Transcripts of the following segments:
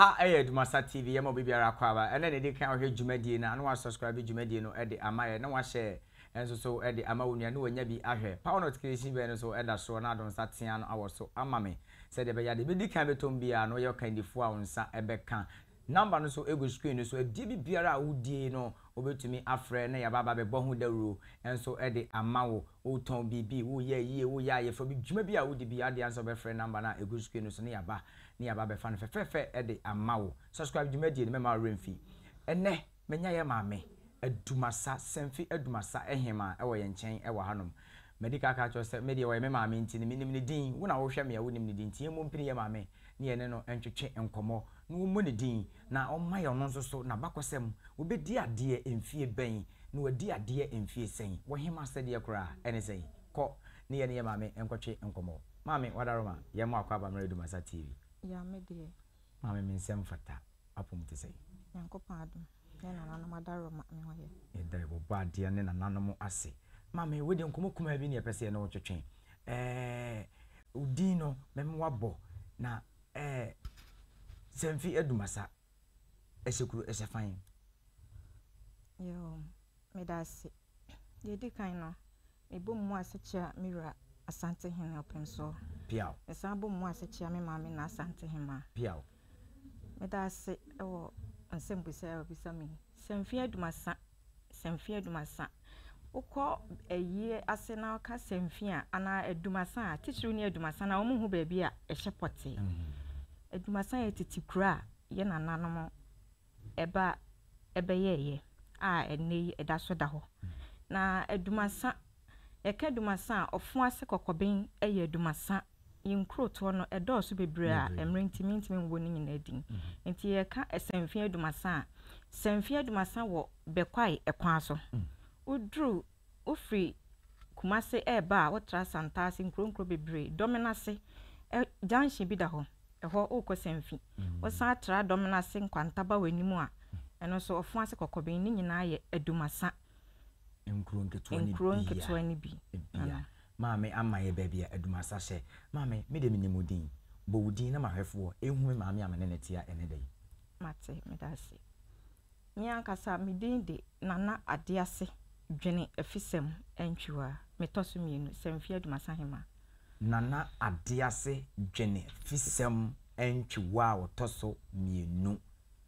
aha Dumasa TV yemo bibiara kwaba ene ne de kan ohwe dwumadie na no wa subscribe dwumadie no e de amaye na wa share enso so e de ama wonua no wanya bi ahwe power notification be no so e da so na don satia no awoso amame se de be ya de be di kan betom bia no ye kan difo a wonsa e be kan number no so ego screen no so e di bibiara a wodie no obetumi afre na ya baba be bo hu dawuro enso e de amawo o ton bibi wo ye yie wo ya ye fo bi dwuma bi a wodi bi ade anso be frɛ number na ego screen no so ne ya ba ni aba be fa no fefefe e de amawo subscribe dwumadie ne mema remfi ene menya ye maame Dumasa semfi Dumasa ehema e wo ye nchen e wo hanom medical ka cho se media wo ye maame nti ni minim ni din wo na wo hwɛ me ya wo nim ni din tie mo mpini ye maame ne ye ne no entwetwe enkomo no mo ni din na o ma ye no nso so na bakosem wo be di ade emfie ben na wo di ade emfie sen wo hema sede kora ene sen ko ne ye maame enkotwe enkomo maame wadaroma ye mo akwa ba mre Dumasa TV ya medie maame mensem fata apom te sei yankopon adom ne nananom adaroma me hoye e dai bo baade ne nananom ase maame we de nkomo kuma bi ne epese ne wo twetwe udin no mem wabo na semfi Dumasa esekuru esefan yo medase ye di kan no ebo mu asechia mira asante hene opemso piao esa bo mu asechia me maame na asante hema piao medase ewo nsembuse obisa mi semfi Dumasa ukọ eyie ase na ka semfi a ana Dumasa titiri ni Dumasa na omu hu baabi a ehyepote Dumasa ye titikura ye nananom eba ebeyeye a enei edaso da ho na Dumasa eka Dumasa ofo ase kokoben eye Dumasa yinkroto no edoso bebre a emrentimi woni nyina din enti ye ka esemfi Dumasa semfi Dumasa wo bekwai ekwan so udru ofri kumase eba wotra santase nkronkro bebre dominase junction bi da ho eho okọ semfi wo sa atra dominase nkwantaba wanimu a eno so ofo ase kokoben ni nyina ye Dumasa nkronketwa ni bi maame amaye baby Dumasa hye maame me de minimudin bo wudin na mahwefo ehu me maame amene netia ene dai mate medase nyankasa midin de nana adease dwene afisem entwiwa metoso mienu semfi Dumasa hema nana adease dwene fisem entwiwa wotoso mienu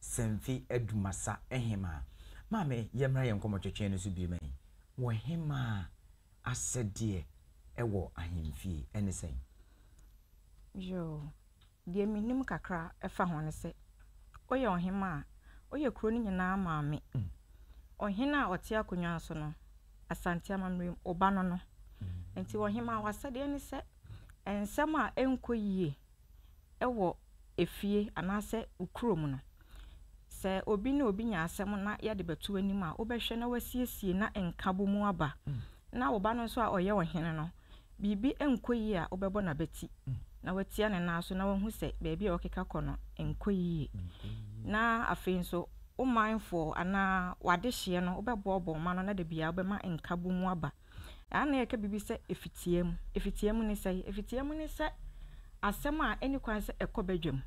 semfi Dumasa ehema maame yemra yenkomo twetwe no so bi mai wo hema asede ewo ahemfie ene sen yo die minim kakra efa hone se oye ohema oye kuro ni nyina maame ohena ote akonwa so no asante amamre oba no enti ohema wasade ni se ensem a enkoyie ewo efie anase ukrom no se obi na obi nya asem na ya de betu anim a obehwe na wasiesie na enkabo mu aba na oba no so a oye ohene no bibi enkoyie a obebo na beti na watia ne na so na wahu se baabi a okeka kono enkoyie na afenso o mindful ana wadehye no obebobo ma no na de bia obema enkabo mu aba ana yeka bibi se efitiam ni se asem a eni kwan se ekobadwam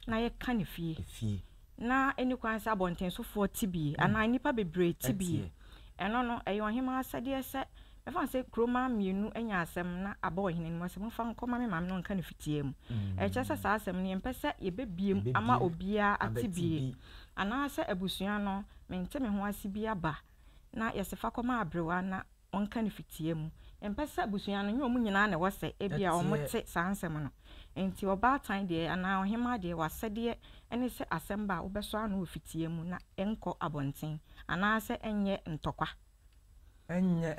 na yeka ne fie na eni kwan se abontensofo tibie ana nipa bebre tibie eno no eyo hema asade se efa se kroma mienu enya asem na aba ohene ni asem fa nkoma me mam no nka ne fitiam ekyese sa asem ne empese yebebiem ama obia atibie ana se abusua no mente me ho asibia ba na yesefa koma abrewa na onka ne fitiam empese abusua no nyomu nyina na wose ebia omote sansem no enti oba tan de ana ohema de wasede ene se asem ba obeso anu fitiam na enko abonten ana se enye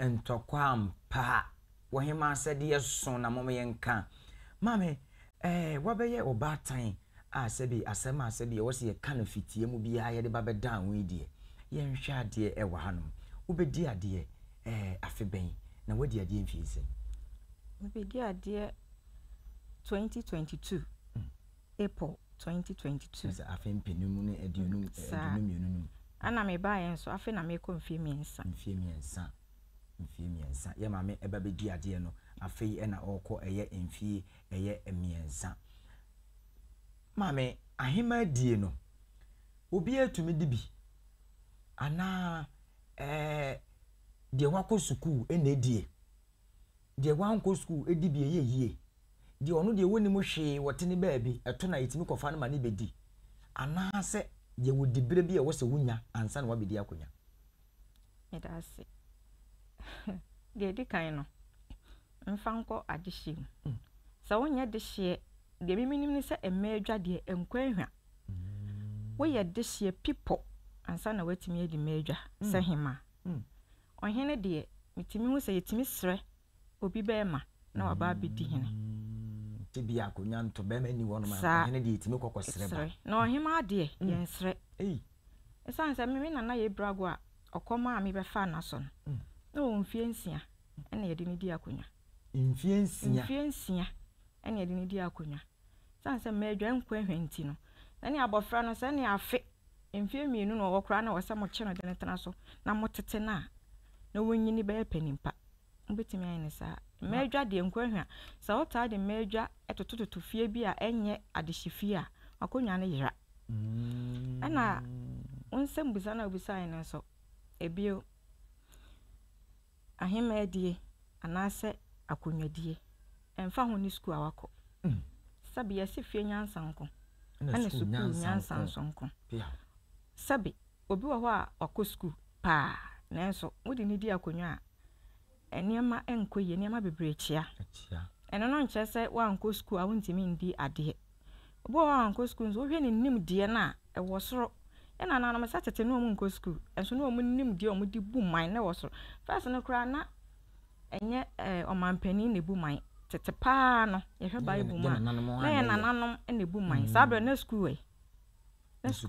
ntokwa mpa wo hema asede yeso na mom yenka mame wabeye obatan asebi asem asede wo se ye ka na fitiam bia ye de ba bedan wo die ye nhwe ade e wa hanom obedi ade afeben na wadi ade mfiese obedi ade 2022 April 2022 sa afen penimu ne aduonu mienu ana me ba yen so afen na me ko mfie miensa ye maame eba bedi ade no afei na okọ eye mfie eye miensa maame ahema die no obi atumi di bi ana de wako school ena die de wanko school edi bi yeye de ono de woni mu hwe wote ne baabi eto na yetimi kofa no ma ne bedi ana se de wodi bire bi e wo se wunya ansa na wabedi akonya medase de di kan no mfanko adehye sa wonya dehye de miminim ni se emmaadwa de enkwanhwa wo ye dehye pipo ansa na watimi edi maadwa se hema ohene de mitimi hu se yetimi sre obi bema na waba bedi hene tibi akonya nto bema ni wono ma ohene de yetimi kokosre ba na ohema de yen sre esan se mimi na ye brago a okoma mi be fa na so no mfie nsia ena yedi ni di akonya mfie nsia ena yedi ni di akonya san se maadwa nkwanhwa nti no na ni abofra no se ni afe mfie mienu no wokra na wose mo che no de ne tena so na motete na wonyini be panimpa mbetimi ayene sa maadwa de nkwanhwa sa wota de maadwa etototo fie bi a enye adehifie a akonya ne yera ana onsem busa na obusa ayene so ebio ahema die anase akonwadie emfa ho ni school awako sabi yesi fie nyansanko ana school nyansansonko sabi obi wo ho a wako school pa nanso wodi ni di akonwa eniema enkoye eniema bebrechia eno no nche se wanko school a wontimi ndi ade obi wo wanko school nso hwe ni nim die na ewo soro ena na no satete no mu nko school enso no mu nim die omu di bu man na wo soro first no kra na enye omampani ne bu man tete pa no ye hwe bible mu na ye nananom ne bu man sabre na school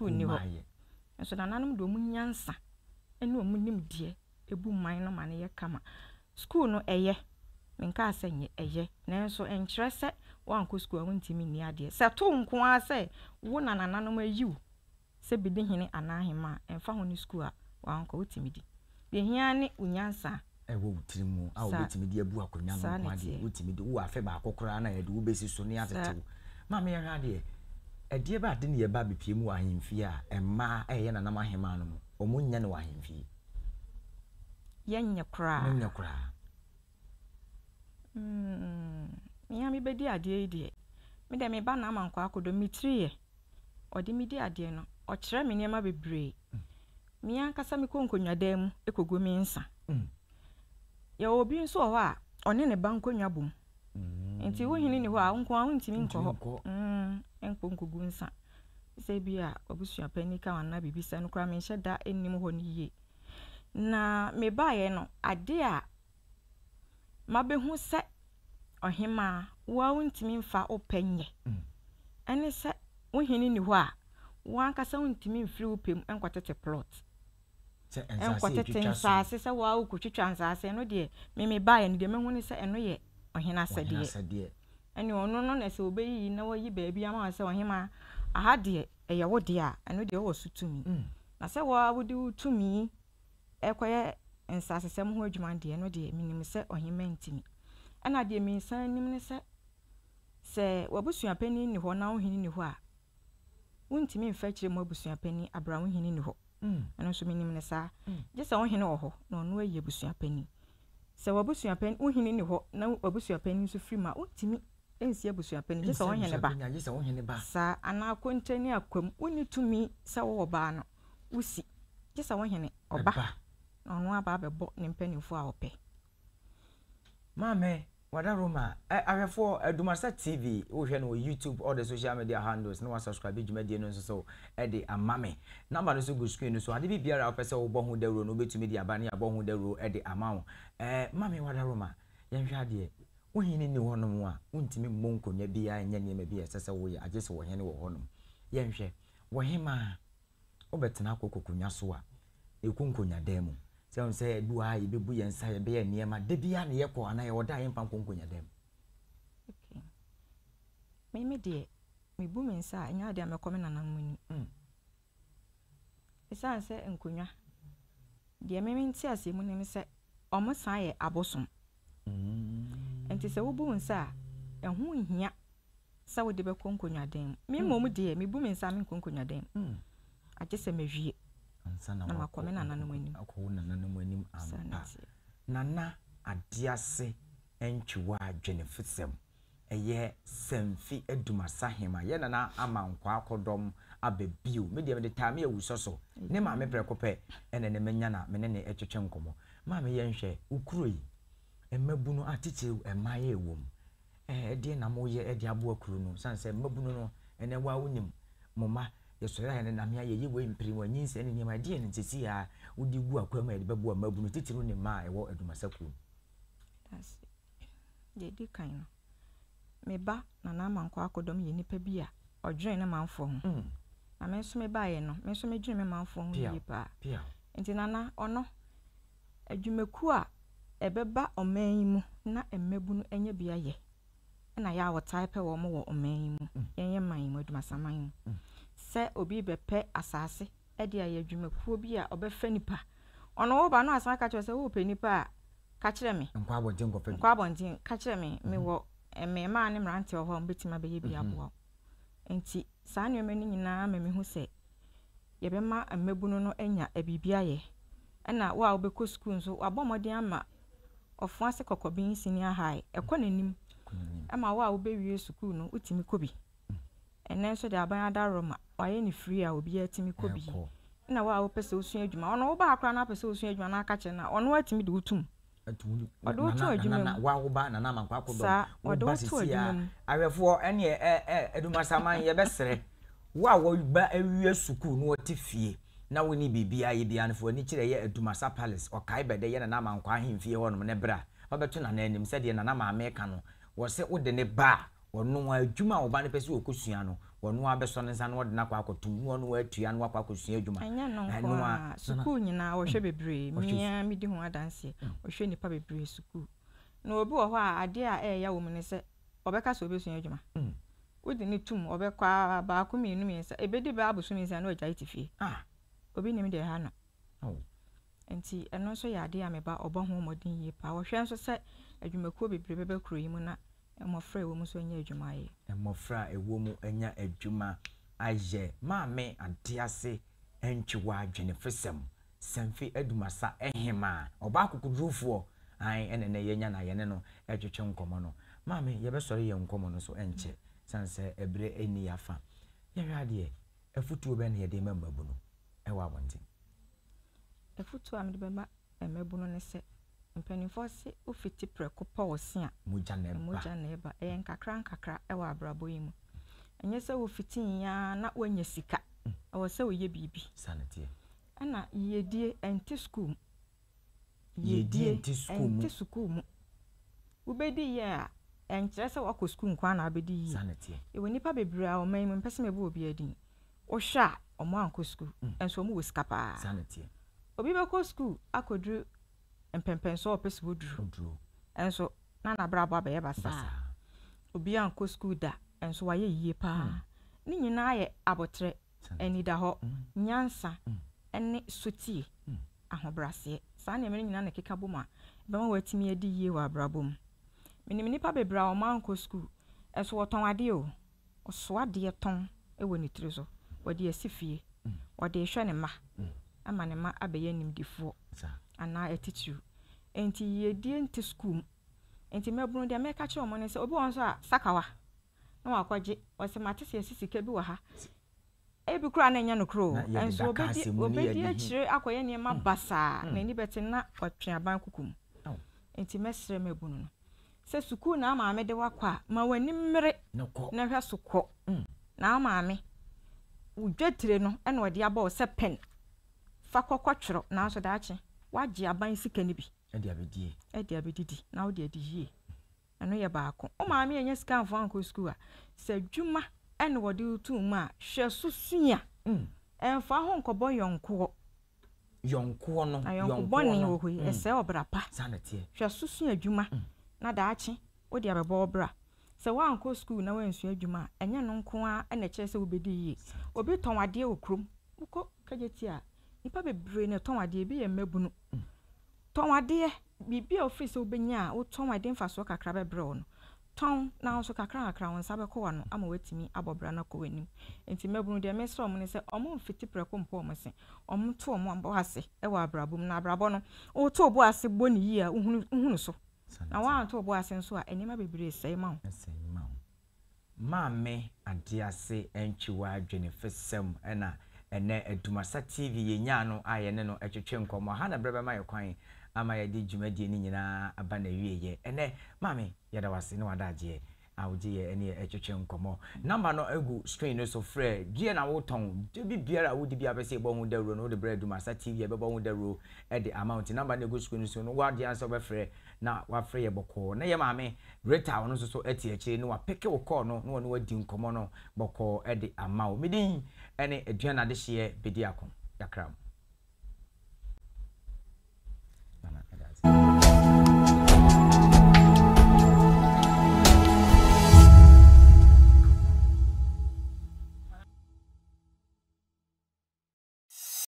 ni ho enso nananom do mu nyansa ene omu nim die ebu man no ma ne ye kama school no eye menka asenye eye nanso enkyere se wanko school wontimi ni ade se to nko ase wo nananom ayiw se bidi hene anahema emfa ho ni school a wanko wotimi di de hia ne unyansa ewo utirimu a obetimi di abu akonya no kwa de wotimi di wo afe ba akokora na ye de wo besi so ne atetewo ma me hwa de edie ba de ne ye ba bepie mu ahemfie a emma eye nanam ahema no mo omunya ne wahemfie yenya kra mi bedi ade ide mi de me ba na amankwa akodo mitriye odi mi di ade no o kire me niema bebre mi ankasa mi konkonwa dam ekogo mi nsa ya obi nso ho a one ne bankonwa bom enti wo hini ni ho a nko a ntimi nko ho enkonkogu nsa se bia obusua panika wana bibisa no kra me hye da ennim ho ni ye na me baaye no ade a mabehu se ohima wa wontimi mfa opanye ene se wo hini ni ho a wankasa wontimi mfiri opem enkwatete plot se ensase se wa wo kutwitwa nsase no de me baaye no de mehu ni se eno ye ohina sade ene ono no na se obeyi na wayi baabi ama se ohima aha de eye wo de a eno de wo sutumi na se wa wo de utumi ekoye ensase sem ho adwuma de no de minim se ohima ntimi ana de mi san nim ne se wabusua pani ni ho na wo hini ni ho a wontimi mfa kire mo abusua pani abra wo hini ni ho eno so minim ne sa je se wo hini wo ho na ono aye abusua pani se wabusua pani wo hini ni ho na wabusua pani so firi ma wontimi ensi abusua pani je se wo hini ba sa ana kontani akwam woni tumi se wo ba no wusi je se wo hini oba ono aba bebo ne mpanifo a ope mame wada Roma ahwefo Adumasa TV wo hwe no YouTube all the social media handles no subscribe dwumadi no so de amame number no so go screen no so ade bibiara opese wo bo hu dawro no betumi di abane abo hu dawro de amawo mame wada Roma yenhwe ade wo hini ni ho no mu a wontimi monkonya bia enya niema bia sese wo ye agese wo hene wo ho no yenhwe wo hema obetena kokokunya so a ekunkonya demu se on se duwa ibebu yensa ye be niema de bia ne yekọ ana ye oda yempa konkonya dem okay me de me bu mensa anya de amekọ me nanan muni isa se nkonya de me nti ase mu ne se omo san ye abosom enti se wo bu nsa ehu hia sa wo de be konkonwa dem me mom de me bu me nsa me konkonwa dem agye se mewie ansa na makome na nananom anim akwo na nananom anim ampa nana adiase entwiwa adwene fisem eye semfi edumasa hema ye nana amankwa akodom abebiu me de tame awusoso ne ma me prekope ene ne menya na me ne etwetwe nkomo ma me yenhwe ukuroi emabunu atichiru emaye ewom de na mo ye de abo akuru no sanse mabunu no ene wa wonim moma yesore ene na me aye yewe mpiri wanyinse ne nyema de ne ntisi ya udi gu akwama de bebo mabunu titiru ne ma ewo edumasa ku that's ye di kan no me ba na na amankwa akodom ye nipa bi a odwen ne manfo ho na me so me ba ye no me so me dwen me manfo ho yi pa enti nana ono adwumaku a ebeba oman yi mu na emabunu enya bia ye na ya wo type wo mo wo oman yi mu yenye man yi mu adumasaman yi se obi bepe asase e dia ye adwumaku obi a obefa nipa ono wo ba no asan ka kire se wo pe nipa a ka kire me nkwa abontin kofa nkwa abontin ka kire me wo ma ne mrante ho mbetima be ye bi abo enti saa ne me nyina ma me hu se ye be ma emabunu no enya abibia ye na wa obekọ school nso abomodin ama ofo ase kokobin senior high ekọ nanim ama wa obewie school no utimi kobi enen so de aban da roma waye ni free a obi atimi kobi na wa opese osun adwuma ono wo ba akra na pese osun adwuma na aka che na ono atimi de utum odo utum adwuma wa wo ba na na mankwa akodom odo utum adwuma awefo ene edumasaman ye besere wa wo ba awie school no otifie na woni bibia ye bia nfo ani kire ye Adumasa Palace o kai bede ye na na mankwa ahemfie ho no ne bra obeto na na anim sede na na ma America no wo se wo de ne ba wono adwuma wo ba ne pese okosua no wono abeso ne nsa no wo de na kwa akotum wono atua no kwa akosua adwuma eno school nyina wo hwe bebre mia midi ho adanse wo hwe nipa bebre school na obi wo ho a ade a ya wo mu ne se obeka so obesua adwuma wodi ne tum obekwa ba ko mienu miensa ebedi ba aboso miensa na ogya itifie obi nim de ha no enti eno so ya ade a meba obo ho modin yi pa wo hwe nso se adwumakuo bebre bebe kuro yi mu na emofra ewo mu so nya adwuma ye emofra ewo mu enya adwuma aye maame ade entwiwa adwene fisem semfi Adumasa ehema oba akukudrufo an ene yenya na ye ne no etwetwe nkomo no maame ye besore ye nkomo no so enche sanse ebre eni yafa ye hwa de efutuo be na ye de mamabu no ewa bonti efutu amde bema emabunu ne se mpanifo se ofiti preko pa osia moja na eba nkakra ewa abrabo yi mu enye se ofiti ya na wanya sika ewo se oye bibi sanete ana yedie enti school enti school mu ubedi ya enkyere se wako school nkwa na abedi yi sanete ewo nipa bebre a o man mu mpese mebe obi adin ohwa omo anko school enso omo woskapa sanete obi beko school akodru empempenso opese wodru enso na brabo abaye basa obi anko school da enso waye yie pa ni nyina ye abotre enida ho nyansa ene sotie ahobrase saa ne mere nyina na keka boma bema watimi adi yie wa brabom meni nipa bebra o manko school enso woton ade o oso ade ton ewo ni tiri so wode asifie wode hwe ne ma ama ne ma abeye nimdifo ana attitude enti yedie enti school enti mebunu de meka kire omo ne se obi won so a sakawa na wakwaje wose matese asisika bi wa ha ebi kura na nya no kro enso obedi akire akoye ne ma basa na ni beti na otwe aban kukum enti mesre mebunu no se school na maame de wakwa ma wani mmere na hwa sokọ na maame udwetire no ena odi aba o se pen fa kokotwero na so daache waje aban sika ni bi edi abedidi na odi adiyie eno ye baako o maame enya sika anfo anko school a se dwuma ena wodi utum a hwe susua enfa ho nkobo yonko no yonko ni wo hu ese obrapa sanete hwe susua dwuma na daache odi abebo obra se wa anko school na wansu adwuma enya no nko a ena kire se obedi yie obi ton ade okrom uko kageti a nipa bebre ne ton ade bi ye mabunu ton ade bibia office obenya wo ton ade mfaso kakra bebre no ton na nso kakra won sabe ko wa no ama wetimi abobra na ko wanim enti mabunu de me sro mo ne se omo mfiti preko mpo mo se omo to omo ambo ase e wa abrabom na abrabo no o to obo ase boni yi a uhunu so na wa to obo ase nso a enima bebre sei ma me ade ase entwiwa adwene fesem na ene Edumasa TV yenya no ayene no etwetwe nkomo ha na brebe ma yekwan ama yedi dwumadie ni nyina aba na wieye ene mame yeda wase ne wadaje awuje ye ene etwetwe nkomo number no egu screen no so frɛ die na woton de bibiara wodi bia bese ebo hu dawro no de bre Edumasa TV ebe bo hu dawro e de amount number no egu screen so no wadi answer be frɛ na wa frɛ ye boko na ye mame reta no so eti akire no wa pick wo call no no wadi nkomo no boko e de amount medin ene aduana de hye bedi akon yakram.